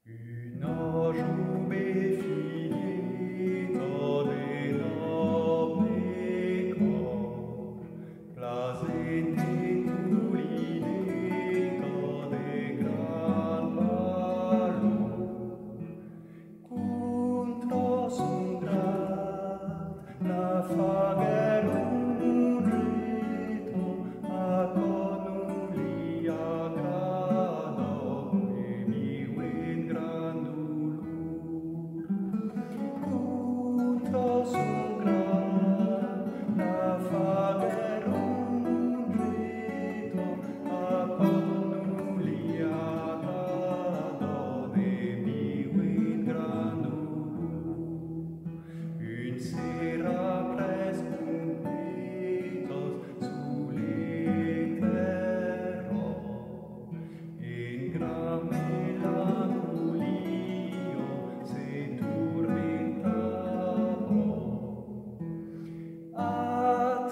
Une enjube finie dans d'énormes écrans, placés tout l'idée dans des grands ballons. Contro son grave, la fagher un rito, a conuli agrado, e mi ven grandulur. Contro son grave, la fagher un rito, a conuli agrado, e mi ven grandulur. Une sera presque cumplidos sulle terra, in gran melancolio se tormentava. A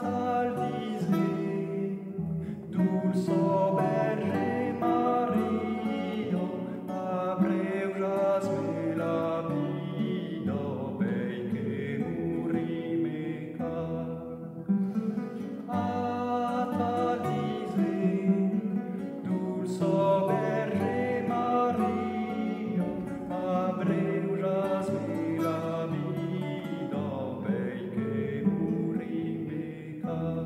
tal disait, dulce Verge Maria, abreujas me la vida, bei que murime car. A tal disait, dulce Verge Maria, abreujas me la vida, bei que murime car.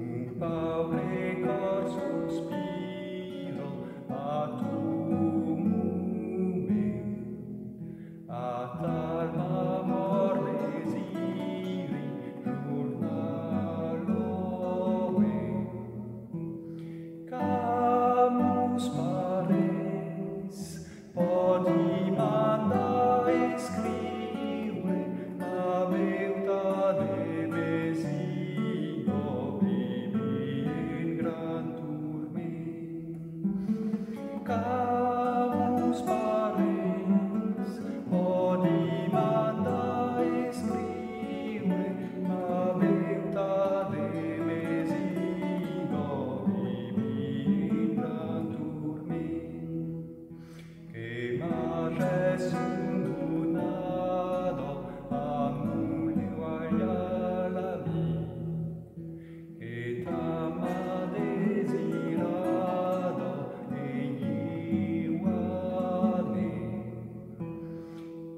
Un pobre cor sospira a tu moment, a tal amor desiri giornaloe. Camus pares podi manda escriure, ma beuta de besino vivi in gran turment. Camus pares podi manda escriure, ma beuta de besino vivi in gran turment. Que mages sunt donado a mulio a la vie, que t'ama desirado egli uane.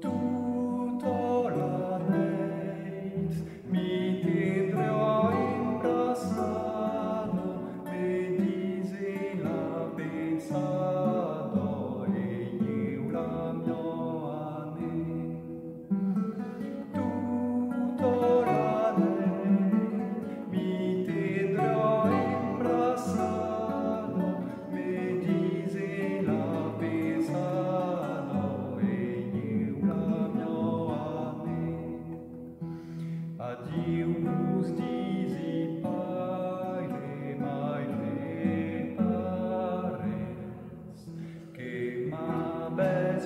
Tutto la neit mi tendrò imbrassado, me dice la pensado, egli la mio ane. Tutto la neit mi tendrò imbrassado, me dice la pensado, egli la mio ane. Adieu nous disi paire, maire pares, que ma bes